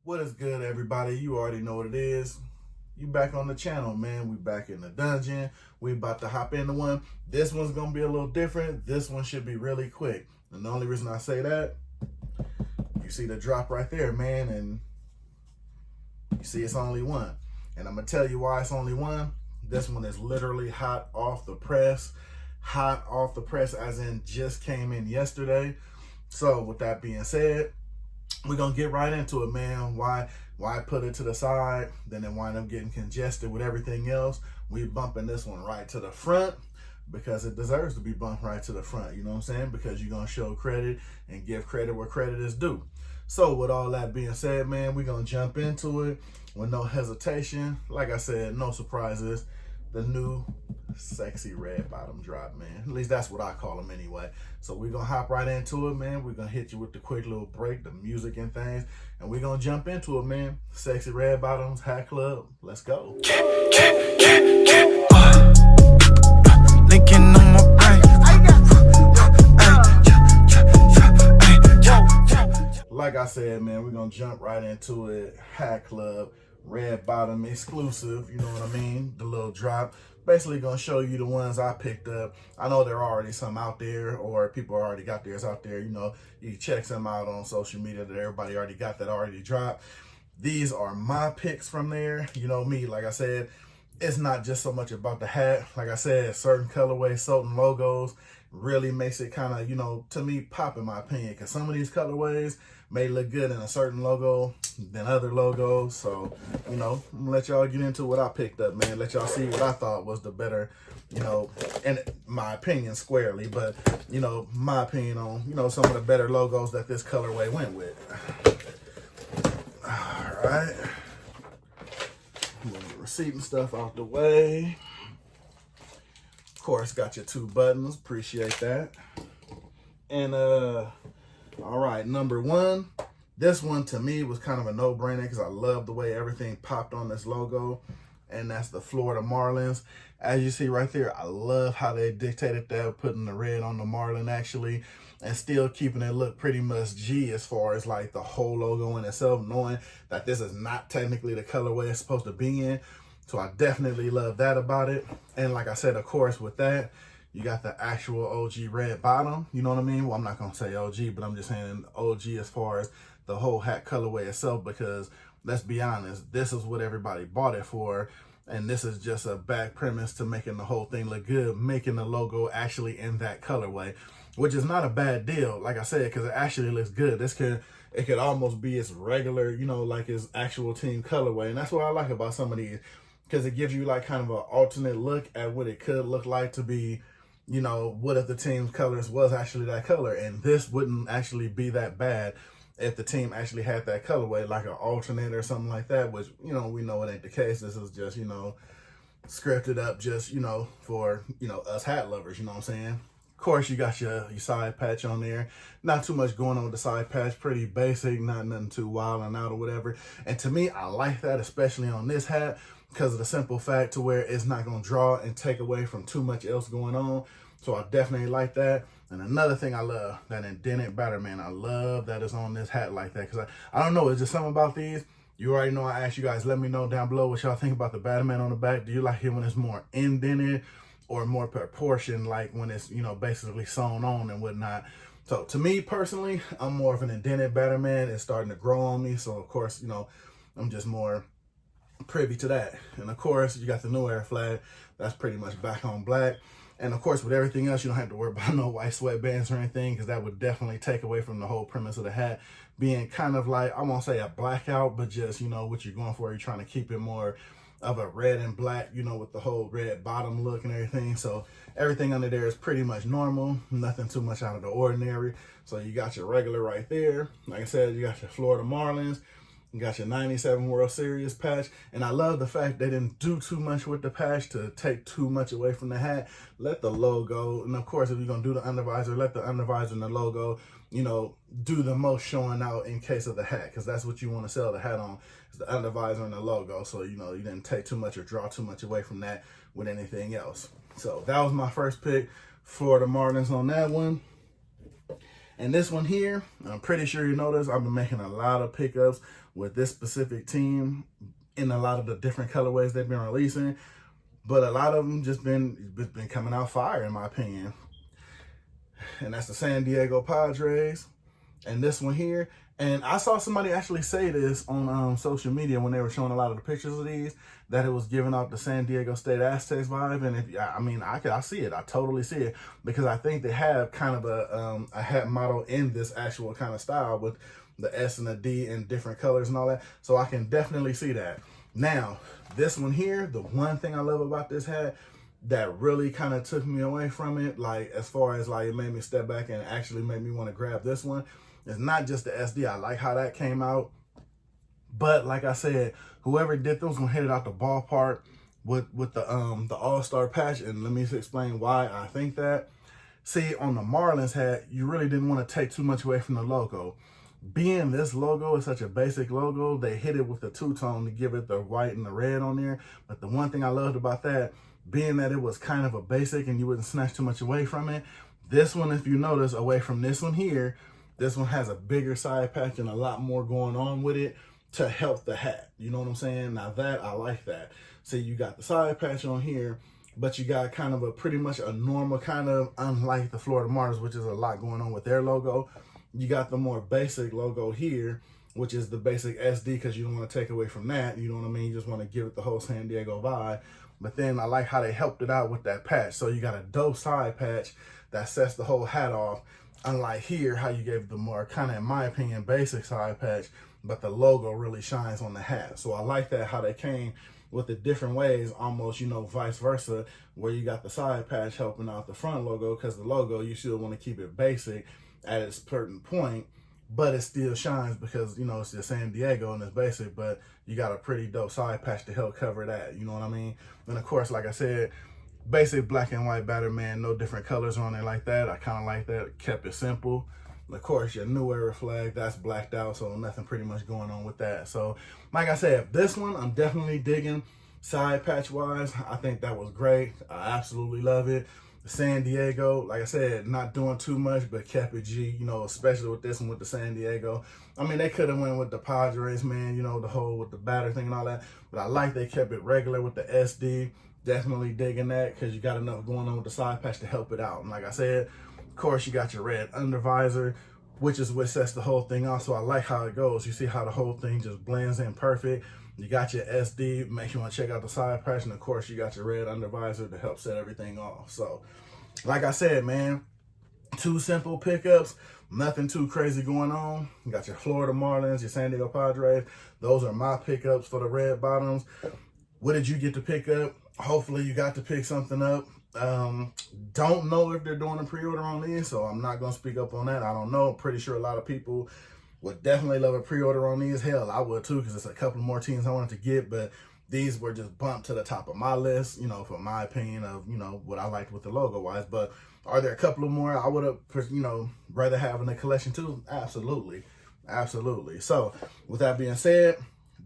What is good, everybody? You already know what it is. You back on the channel, man. We back in the dungeon. We about to hop into one. This one's gonna be a little different. This one should be really quick. And the only reason I say that, you see the drop right there, man, and you see it's only one. And I'm gonna tell you why it's only one. This one is literally hot off the press. Hot off the press, as in just came in yesterday. So with that being said, we're gonna get right into it, man. Why put it to the side, then it wind up getting congested with everything else? We bumping this one right to the front because it deserves to be bumped right to the front, you know what I'm saying? Because you're gonna show credit and give credit where credit is due. So with all that being said, man, we're gonna jump into it with no hesitation. Like I said, no surprises. The new sexy red bottom drop, man. At least that's what I call them anyway. So we're gonna hop right into it, man. We're gonna hit you with the quick little break, the music and things, and we're gonna jump into it, man. Sexy red bottoms, HatClub. Let's go. Linking on my brain. Like I said, man, we're gonna jump right into it. HatClub, red bottom exclusive, you know what I mean? The little drop. Basically gonna show you the ones I picked up. I know there are already some out there, or people already got theirs out there. You know, you check some out on social media that everybody already got that already dropped. These are my picks from there. You know me, like I said, it's not just so much about the hat. Like I said, certain colorways, certain logos really makes it kind of, you know, to me, pop in my opinion. Because some of these colorways may look good in a certain logo than other logos. So, you know, I'm gonna let y'all get into what I picked up, man. Let y'all see what I thought was the better, you know, in my opinion, squarely. But, you know, my opinion on, you know, some of the better logos that this colorway went with. All right. Move the receipt and stuff out the way. Of course, got your two buttons. Appreciate that. And all right, number one. This one to me was kind of a no-brainer because I love the way everything popped on this logo, and that's the Florida Marlins. As you see right there, I love how they dictated that, putting the red on the Marlin actually, and still keeping it look pretty much G as far as like the whole logo in itself, knowing that this is not technically the colorway it's supposed to be in. So I definitely love that about it. And like I said, of course, with that, you got the actual OG red bottom. You know what I mean? Well, I'm not going to say OG, but I'm just saying OG as far as the whole hat colorway itself, because let's be honest, this is what everybody bought it for. And this is just a back premise to making the whole thing look good, making the logo actually in that colorway, which is not a bad deal, like I said, because it actually looks good. It could almost be its regular, you know, like its actual team colorway. And that's what I like about some of these, because it gives you like kind of an alternate look at what it could look like to be, you know, what if the team's colors was actually that color. And this wouldn't actually be that bad if the team actually had that colorway, like an alternate or something like that, which, you know, we know it ain't the case. This is just, you know, scripted up just, you know, for, you know, us hat lovers, you know what I'm saying? Of course, you got your side patch on there. Not too much going on with the side patch. Pretty basic, nothing too wild and out or whatever. And to me, I like that, especially on this hat, because of the simple fact to where it's not going to draw and take away from too much else going on. So I definitely like that. And another thing I love, that indented batter, man. I love that it's on this hat like that. Because I don't know, it's just something about these. You already know I asked you guys, let me know down below what y'all think about the Batman on the back. Do you like it when it's more indented or more proportioned, like when it's, you know, basically sewn on and whatnot? So to me personally, I'm more of an indented Batman. It's starting to grow on me. So of course, you know, I'm just more privy to that. And of course, you got the new air flag. That's pretty much back on black. And of course, with everything else, you don't have to worry about no white sweatbands or anything, because that would definitely take away from the whole premise of the hat being kind of like, I won't say a blackout, but just, you know, what you're going for. You're trying to keep it more of a red and black, you know, with the whole red bottom look and everything. So everything under there is pretty much normal, nothing too much out of the ordinary. So you got your regular right there. Like I said, you got your Florida Marlins. You got your 97 World Series patch. And I love the fact they didn't do too much with the patch to take too much away from the hat. Let the logo, and of course, if you're going to do the undervisor, let the undervisor and the logo, you know, do the most showing out in case of the hat. Because that's what you want to sell the hat on, is the undervisor and the logo. So, you know, you didn't take too much or draw too much away from that with anything else. So that was my first pick. Florida Marlins on that one. And this one here, I'm pretty sure you noticed I've been making a lot of pickups with this specific team in a lot of the different colorways they've been releasing, but a lot of them just been coming out fire in my opinion. And that's the San Diego Padres. And this one here, and I saw somebody actually say this on social media when they were showing a lot of the pictures of these, that it was giving off the San Diego State Aztecs vibe. And I see it. I totally see it, because I think they have kind of a hat model in this actual kind of style with the S and the D in different colors and all that. So I can definitely see that. Now, this one here, the one thing I love about this hat that really kind of took me away from it, like as far as like it made me step back and actually made me want to grab this one, it's not just the SD. I like how that came out, but like I said, whoever did those gonna hit it out the ballpark with the All-Star patch. And let me explain why I think that. See, on the Marlins hat, you really didn't want to take too much away from the logo. Being this logo is such a basic logo, they hit it with the two-tone to give it the white and the red on there. But the one thing I loved about that, being that it was kind of a basic and you wouldn't snatch too much away from it, this one, if you notice, away from this one here, this one has a bigger side patch and a lot more going on with it to help the hat. You know what I'm saying? Now that, I like that. See, you got the side patch on here, but you got kind of a pretty much a normal kind of, unlike the Florida Marlins, which is a lot going on with their logo. You got the more basic logo here, which is the basic SD, because you don't want to take away from that. You know what I mean? You just want to give it the whole San Diego vibe. But then I like how they helped it out with that patch. So you got a dope side patch that sets the whole hat off. Unlike here, how you gave the more kind of, in my opinion, basic side patch, but the logo really shines on the hat. So I like that, how they came with the different ways, almost, you know, vice versa, where you got the side patch helping out the front logo, because the logo, you still want to keep it basic at its certain point, but it still shines because, you know, it's just San Diego and it's basic, but you got a pretty dope side patch to help cover that, you know what I mean? And of course, like I said, basic black and white batter, man, no different colors on it like that. I kind of like that, kept it simple. Of course, your New Era flag, that's blacked out, so nothing pretty much going on with that. So, like I said, this one, I'm definitely digging side patch wise. I think that was great. I absolutely love it. San Diego, like I said, not doing too much, but kept it G, you know, especially with this one with the San Diego. I mean, they could have went with the Padres, man, you know, the whole with the batter thing and all that, but I like they kept it regular with the SD. Definitely digging that, because you got enough going on with the side patch to help it out. And like I said, of course, you got your red under visor, which is what sets the whole thing off. So I like how it goes. You see how the whole thing just blends in perfect. You got your SD, makes you want to check out the side patch, and of course you got your red under visor to help set everything off. So, like I said, man, two simple pickups, nothing too crazy going on. You got your Florida Marlins, your San Diego Padres. Those are my pickups for the red bottoms. What did you get to pick up? Hopefully you got to pick something up. Don't know if they're doing a pre-order on these, so I'm not going to speak up on that. I don't know. I'm pretty sure a lot of people would definitely love a pre-order on these. Hell, I would too, because it's a couple more teams I wanted to get, but these were just bumped to the top of my list, you know, for my opinion of, you know, what I liked with the logo wise. But are there a couple of more I would have, you know, rather have in the collection too? Absolutely. Absolutely. So with that being said,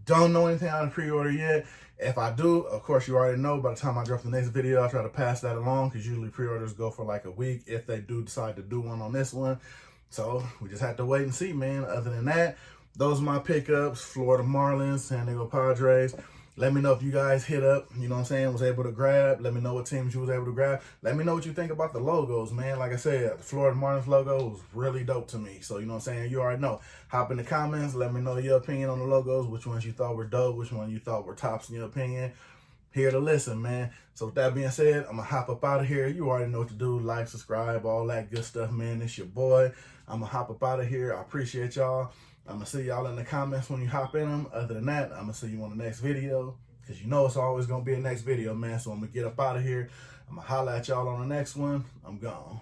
don't know anything on the pre-order yet. If I do, of course, you already know by the time I drop the next video, I'll try to pass that along, because usually pre-orders go for like a week if they do decide to do one on this one. So we just have to wait and see, man. Other than that, those are my pickups. Florida Marlins, San Diego Padres. Let me know if you guys hit up, you know what I'm saying, was able to grab. Let me know what teams you was able to grab. Let me know what you think about the logos, man. Like I said, the Florida Marlins logo was really dope to me. So, you know what I'm saying, you already know. Hop in the comments. Let me know your opinion on the logos, which ones you thought were dope, which one you thought were tops in your opinion. Here to listen, man. So with that being said, I'm going to hop up out of here. You already know what to do. Like, subscribe, all that good stuff, man. It's your boy. I'm going to hop up out of here. I appreciate y'all. I'm going to see y'all in the comments when you hop in them. Other than that, I'm going to see you on the next video, because you know it's always going to be a next video, man. So I'm going to get up out of here. I'm going to holler at y'all on the next one. I'm gone.